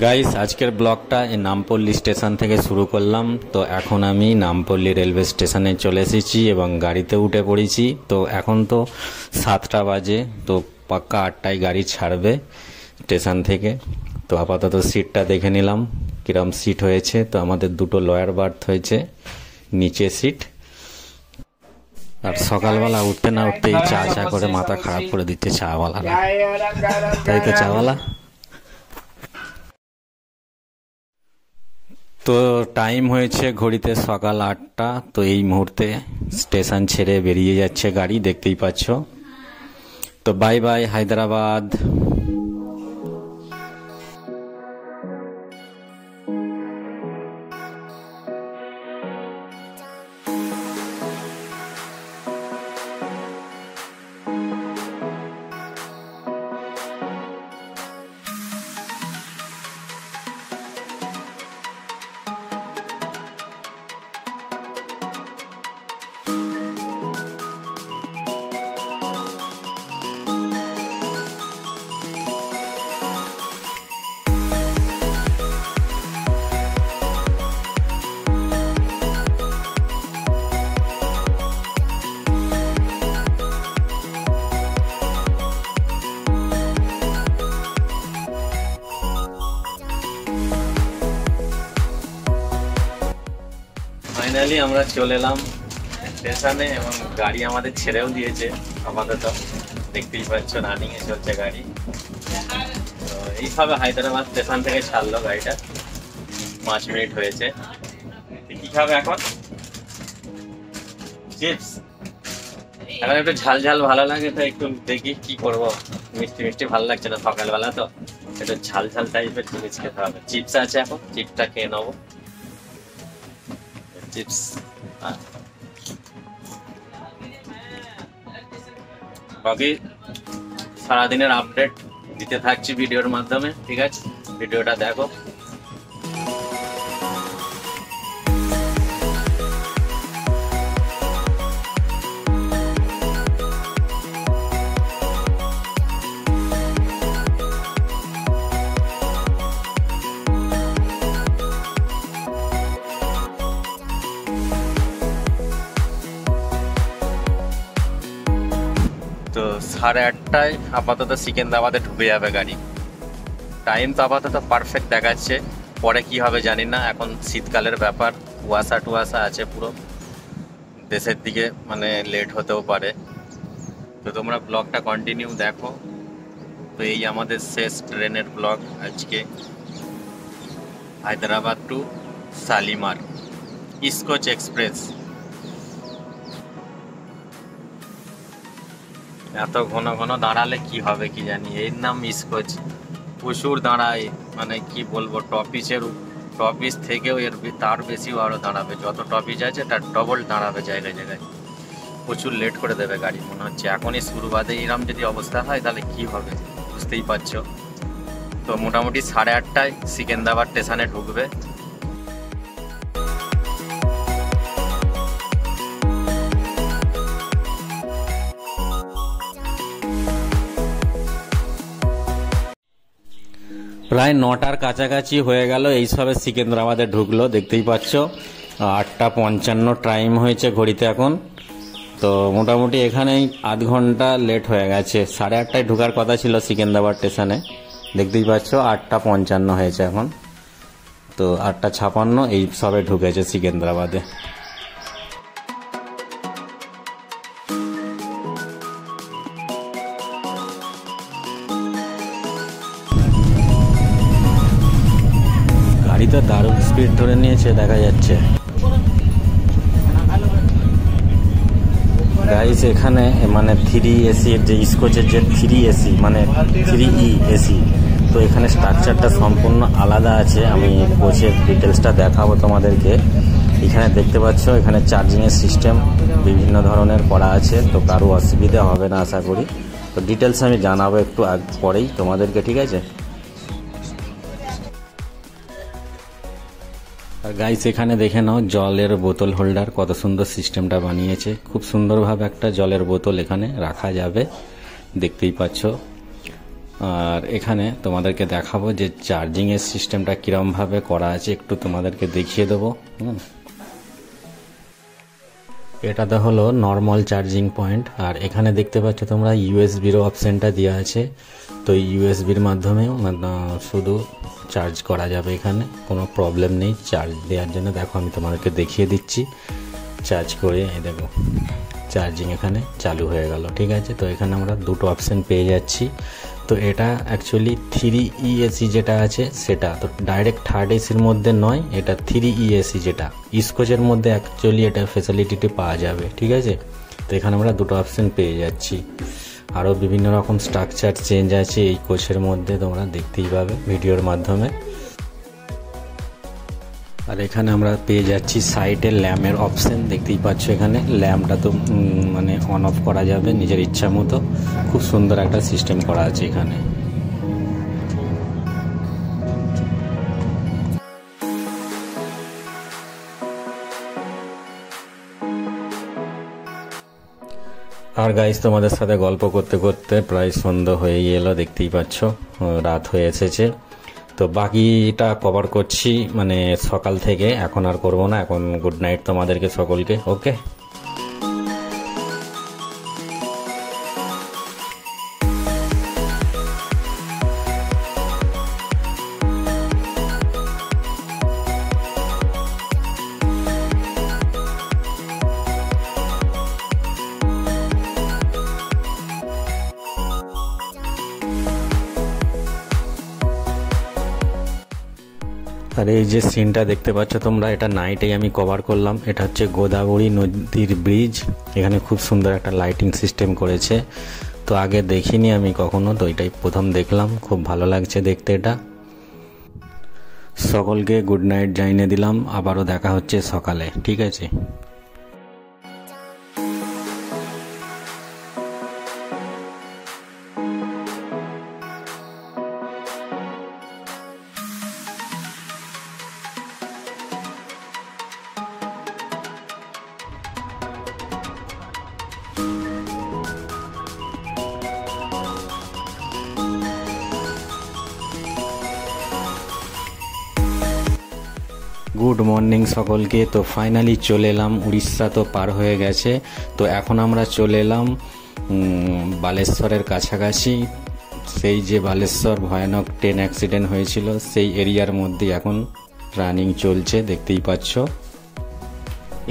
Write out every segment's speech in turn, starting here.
Guys, আজকের ব্লগটা এই নামপল্লী স্টেশন থেকে শুরু করলাম। তো এখন আমি নামপল্লী রেলওয়ে স্টেশনে চলে এসেছি এবং গাড়িতে উঠে পড়েছি। তো এখন তো 7টা বাজে, তো পাক্কা 8টায় গাড়ি ছাড়বে স্টেশন থেকে। তো আপাতত সিটটা দেখে নিলাম কিরম সিট হয়েছে। তো আমাদের দুটো লয়ার বার্থ হয়েছে, নিচে সিট। আর সকালবেলা উঠতে না উঠতেই চা চা করে মাথা খারাপ করে দিচ্ছে চাওয়ালা, তাই তো চাওয়ালা। তো টাইম হয়েছে ঘড়িতে সকাল 8টা। তো এই মুহূর্তে স্টেশন ছেড়ে বেরিয়ে যাচ্ছে গাড়ি, দেখতেই পাচ্ছ। তো বাই বাই হায়দ্রাবাদ। ফাইনালি আমরা চলে এলাম স্টেশনে এবং গাড়ি আমাদের ছেড়েও দিয়েছে আপাতত, দেখতেই পাচ্ছ রানিং এ চলছে গাড়ি। তো এইভাবে হায়দ্রাবাদ স্টেশন থেকে ছাড়লো গাড়িটা, 5 মিনিট হয়েছে। কি খাবে এখন? চিপস। এখন একটু ঝাল ঝাল ভালো লাগে, তো একটু দেখি কি করব। মিষ্টি মিষ্টি ভালো লাগছে না সকালবেলা, তো একটু ঝাল ঝাল টাইপের জিনিস খেতে হবে। চিপস আছে, এখন চিপসটা খেয়ে নেবো। চিপস। বাকি সারাদিনের আপডেট দিতে থাকছি ভিডিওর মাধ্যমে, ঠিক আছে? ভিডিওটা দেখো। তো 8:30টায় আপাতত সিকেন্দ্রাবাদে ঢুকে যাবে গাড়ি। টাইম তো আপাতত পারফেক্ট দেখাচ্ছে, পরে কি হবে জানি না। এখন শীতকালের ব্যাপার, কুয়াশা টুয়াশা আছে পুরো দেশের দিকে, মানে লেট হতেও পারে। তো তোমরা ব্লগটা কন্টিনিউ দেখো। তো এই আমাদের শেষ ট্রেনের ব্লগ আজকে, হায়দ্রাবাদ টু শালিমার ইস্কোচ এক্সপ্রেস। এত ঘন ঘন দাঁড়ালে কি হবে কি জানি। এর নাম ইস্কোচ, প্রচুর দাঁড়ায়, মানে কি বলবো, টপিস থেকেও তার বেশিও আরো দাঁড়াবে। যত টপিস আছে তার ডবল দাঁড়াবে জায়গায় জায়গায়। প্রচুর লেট করে দেবে গাড়ি মনে হচ্ছে। এখনই শুরু বাদে এরম যদি অবস্থা হয় তাহলে কি হবে বুঝতেই পারছো। তো মোটামুটি 8:30টায় সিকেন্দ্রাবাদ স্টেশনে ঢুকবে। প্রায় 9টার কাছাকাছি হয়ে গেল, এইসবে সিকেন্দ্রাবাদে ঢুকলো, দেখতেই পাচ্ছ। 8:55 টাইম হয়েছে ঘড়িতে এখন। তো মোটামুটি এখানেই আধ ঘন্টা লেট হয়ে গেছে। 8:30টায় ঢোকার কথা ছিল সিকেন্দ্রাবাদ স্টেশনে, দেখতেই পাচ্ছ 8:55 হয়েছে এখন। তো 8:56 এই সবে ঢুকেছে সিকেন্দ্রাবাদে। গাড়িটা দারুণ স্পিড ধরে নিয়েছে, দেখা যাচ্ছে। গাইস, এখানে মানে 3 AC এর যে ইস্কোচের যে 3 AC মানে 3E AC, তো এখানে স্ট্রাকচারটা সম্পূর্ণ আলাদা আছে। আমি কোচের ডিটেলসটা দেখাবো তোমাদেরকে। এখানে দেখতে পাচ্ছ, এখানে চার্জিংয়ের সিস্টেম বিভিন্ন ধরনের করা আছে, তো কারো অসুবিধা হবে না আশা করি। তো ডিটেলস আমি জানাবো একটু পরেই তোমাদেরকে, ঠিক আছে? আর গাইস, এখানে দেখে নাও জলের বোতল হোল্ডার, কত সুন্দর সিস্টেমটা বানিয়েছে। খুব সুন্দরভাবে একটা জলের বোতল এখানে রাখা যাবে, দেখতেই পাচ্ছ। আর এখানে তোমাদেরকে দেখাবো যে চার্জিংয়ের সিস্টেমটা কীরমভাবে করা আছে, একটু তোমাদেরকে দেখিয়ে দেবো। এটাতে হলো নর্মাল চার্জিং পয়েন্ট, আর এখানে দেখতে পাচ্ছ তোমরা ইউএসবির অপশানটা দেওয়া আছে। তো ইউএসবির মাধ্যমে শুধু চার্জ করা যাবে, এখানে কোনো প্রবলেম নেই চার্জ দেওয়ার জন্য। দেখো আমি তোমাদেরকে দেখিয়ে দিচ্ছি, চার্জ করে এই দেখো চার্জিং এখানে চালু হয়ে গেল। ঠিক আছে, তো এখানে আমরা দুটো অপশান পেয়ে যাচ্ছি। তো এটা অ্যাকচুয়ালি 3 এসি যেটা আছে সেটা তো ডাইরেক্ট থার্ড এসির মধ্যে নয়, এটা 3 এসি যেটা স্কচের মধ্যে অ্যাকচুয়ালি এটা ফেসিলিটিটি পাওয়া যাবে। ঠিক আছে, তো এখানে আমরা দুটো অপশান পেয়ে যাচ্ছি। আরও বিভিন্ন রকম স্ট্রাকচার চেঞ্জ আছে এই কোচের মধ্যে, তোমরা দেখতেই পাবে ভিডিওর মাধ্যমে। আর এখানে আমরা পেয়ে যাচ্ছি সাইডে ল্যাম্পের অপশন, দেখতেই পাচ্ছ এখানে ল্যাম্পটা তো মানে অন অফ করা যাবে নিজের ইচ্ছা মতো। খুব সুন্দর একটা সিস্টেম করা আছে এখানে। আর গাইস তোমাদের সাথে গল্প করতে করতে প্রায় সন্ধ্যা হয়ে এলো, দেখতেই পাচ্ছ রাত হয়ে এসেছে। তো বাকিটা কভার করছি মানে সকাল থেকে, এখন আর করব না। এখন গুড নাইট তোমাদেরকে সকলকে। ওকে, আর এই যে সিনটা দেখতে পাচ্ছ তোমরা, এটা নাইটেই আমি কভার করলাম। এটা হচ্ছে গোদাবরী নদীর ব্রিজ, এখানে খুব সুন্দর একটা লাইটিং সিস্টেম করেছে। তো আগে দেখিনি আমি কখনো, তো এটাই প্রথম দেখলাম, খুব ভালো লাগছে দেখতে এটা। সকলকে গুড নাইট জানিয়ে দিলাম, আবারও দেখা হচ্ছে সকালে। ঠিক আছে। গুড মর্নিং সকলকে। তো ফাইনালি চলে এলাম, উড়িষ্যা তো পার হয়ে গেছে। তো এখন আমরা চলে এলাম বালেশ্বরের কাছাকাছি। সেই যে বালেশ্বর ভয়ানক ট্রেন অ্যাক্সিডেন্ট হয়েছিল সেই এরিয়ার মধ্যে এখন রানিং চলছে, দেখতেই পাচ্ছ।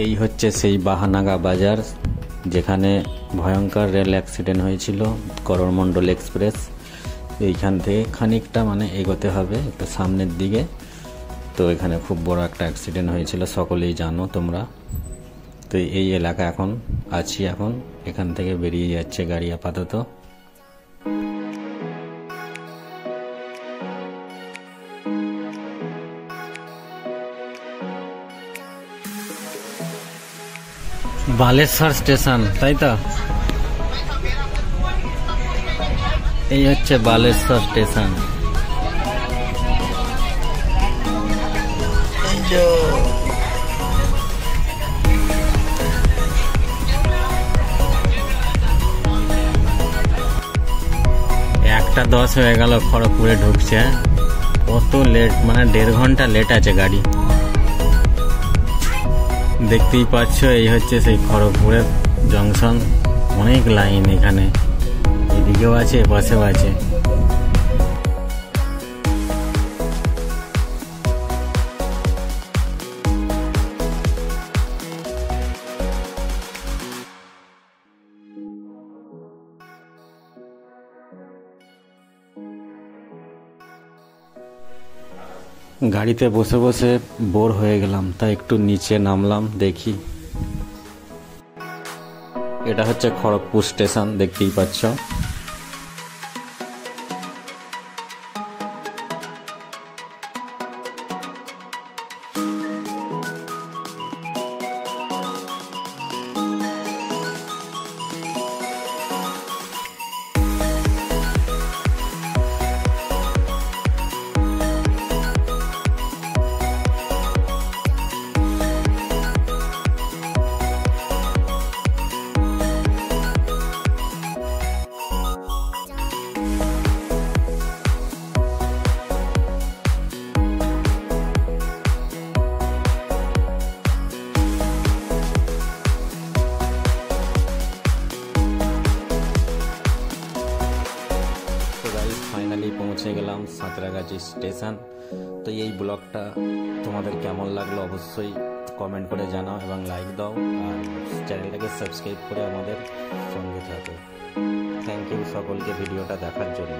এই হচ্ছে সেই বাহানাগা বাজার যেখানে ভয়ঙ্কর রেল অ্যাক্সিডেন্ট হয়েছিল, করমণ্ডল এক্সপ্রেস। এইখান থেকে খানিকটা মানে এগোতে হবে একটু সামনের দিকে। তো এখানে খুব বড় একটা অ্যাক্সিডেন্ট হয়েছিল, সকলেই জানো তোমরা। তো এই এলাকা এখন আছি, এখন এখান থেকে বেরিয়ে যাচ্ছে গাড়ি আপাতত। বালেশ্বর স্টেশন, তাই তো? এই হচ্ছে বালেশ্বর স্টেশন। একটা 10 হয়ে গেল, খড়গপুরে ঢুকছে। কত লেট, মানে 1.5 ঘন্টা লেট আছে গাড়ি। দেখতেই পাচ্ছ এই হচ্ছে সেই খড়গপুরের জংশন। অনেক লাইন এখানে, এদিকেও আছে এপাশেও আছে। গাড়িতে বসে বসে বোর হয়ে গেলাম, তাই একটু নিচে নামলাম দেখি। এটা হচ্ছে খড়গপুর স্টেশন, দেখতেই পাচ্ছ। পৌঁছে গেলাম সাঁতরাগাছি স্টেশন। তো এই ব্লগটা তোমাদের কেমন লাগলো অবশ্যই কমেন্ট করে জানাও এবং লাইক দাও, আর চ্যানেলটাকে সাবস্ক্রাইব করে আমাদের সঙ্গে থাকো। থ্যাংক ইউ সকলকে ভিডিওটা দেখার জন্য।